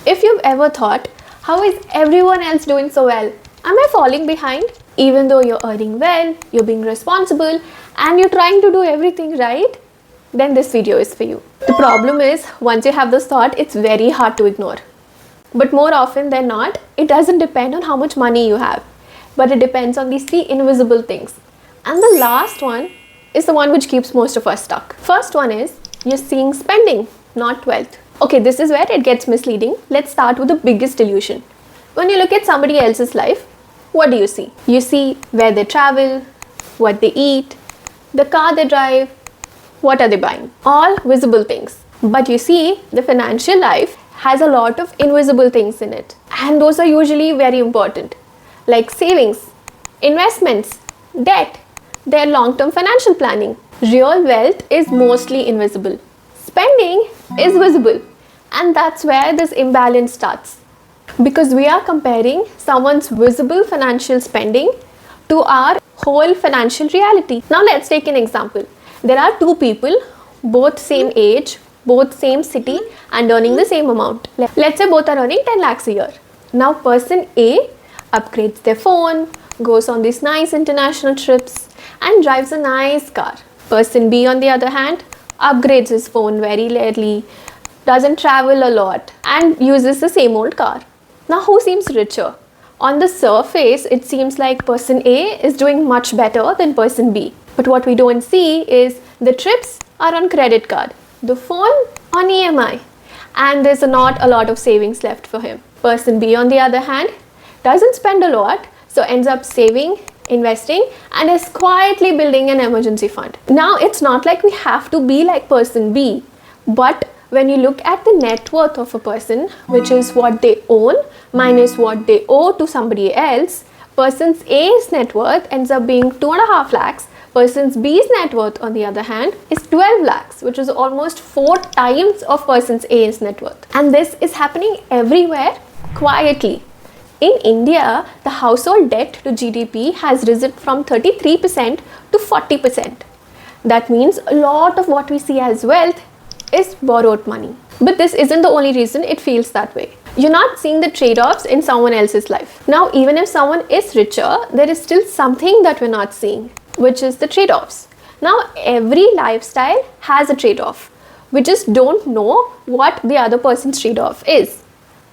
If you've ever thought, how is everyone else doing so well? Am I falling behind? Even though you're earning well, you're being responsible, and you're trying to do everything right, then this video is for you. The problem is, once you have this thought, it's very hard to ignore. But more often than not, it doesn't depend on how much money you have, but it depends on these three invisible things. And the last one is the one which keeps most of us stuck. First one is, you're seeing spending, not wealth. Okay, this is where it gets misleading. Let's start with the biggest illusion. When you look at somebody else's life, what do you see? You see where they travel, what they eat, the car they drive, what are they buying? All visible things. But you see, the financial life has a lot of invisible things in it. And those are usually very important. Like savings, investments, debt, their long-term financial planning. Real wealth is mostly invisible. Spending is visible. And that's where this imbalance starts. Because we are comparing someone's visible financial spending to our whole financial reality. Now let's take an example. There are two people, both same age, both same city and earning the same amount. Let's say both are earning 10 lakhs a year. Now person A upgrades their phone, goes on these nice international trips and drives a nice car. Person B on the other hand upgrades his phone very rarely, doesn't travel a lot and uses the same old car. Now who seems richer? On the surface, it seems like person A is doing much better than person B. But what we don't see is the trips are on credit card, the phone on EMI, and there's not a lot of savings left for him. Person B on the other hand doesn't spend a lot, so ends up saving, investing and is quietly building an emergency fund. Now it's not like we have to be like person B, but when you look at the net worth of a person, which is what they own minus what they owe to somebody else, person's A's net worth ends up being 2.5 lakhs. Person's B's net worth on the other hand is 12 lakhs, which is almost 4 times of person's A's net worth. And this is happening everywhere quietly. In India, the household debt to GDP has risen from 33% to 40%. That means a lot of what we see as wealth is borrowed money. But this isn't the only reason it feels that way. You're not seeing the trade-offs in someone else's life. Now, even if someone is richer, there is still something that we're not seeing, which is the trade-offs. Now, every lifestyle has a trade-off. We just don't know what the other person's trade-off is.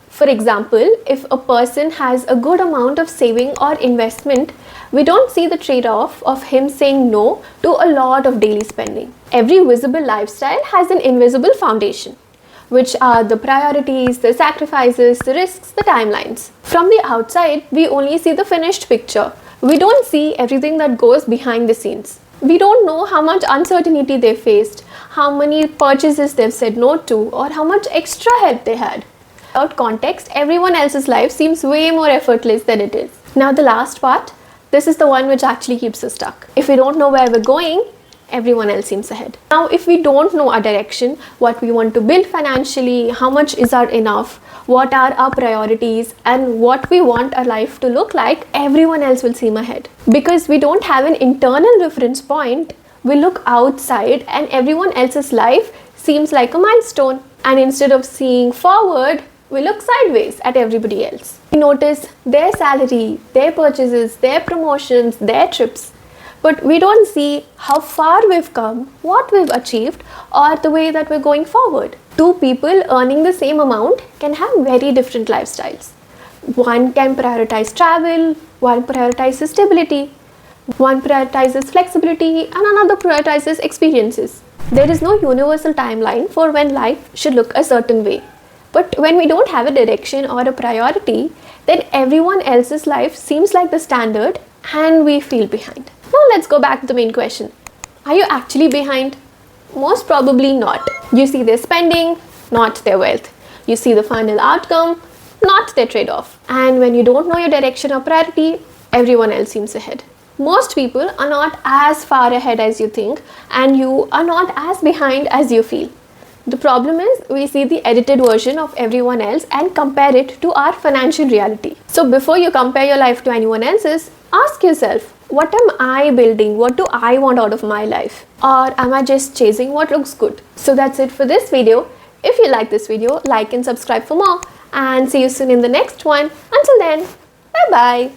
For example, if a person has a good amount of saving or investment, we don't see the trade-off of him saying no to a lot of daily spending. Every visible lifestyle has an invisible foundation, which are the priorities, the sacrifices, the risks, the timelines. From the outside, we only see the finished picture. We don't see everything that goes behind the scenes. We don't know how much uncertainty they faced, how many purchases they've said no to, or how much extra help they had. Without context, everyone else's life seems way more effortless than it is. Now the last part, this is the one which actually keeps us stuck. If we don't know where we're going, everyone else seems ahead. Now if we don't know our direction, what we want to build financially, how much is our enough, what are our priorities and what we want our life to look like, everyone else will seem ahead. Because we don't have an internal reference point, we look outside and everyone else's life seems like a milestone. And instead of seeing forward, we look sideways at everybody else. We notice their salary, their purchases, their promotions, their trips. But we don't see how far we've come, what we've achieved, or the way that we're going forward. Two people earning the same amount can have very different lifestyles. One can prioritize travel, one prioritizes stability, one prioritizes flexibility, and another prioritizes experiences. There is no universal timeline for when life should look a certain way. But when we don't have a direction or a priority, then everyone else's life seems like the standard and we feel behind. Now let's go back to the main question. Are you actually behind? Most probably not. You see their spending, not their wealth. You see the final outcome, not their trade-off. And when you don't know your direction or priority, everyone else seems ahead. Most people are not as far ahead as you think, and you are not as behind as you feel. The problem is we see the edited version of everyone else and compare it to our financial reality. So before you compare your life to anyone else's, ask yourself, what am I building? What do I want out of my life? Or am I just chasing what looks good? So that's it for this video. If you like this video, like and subscribe for more. and see you soon in the next one. Until then, bye bye.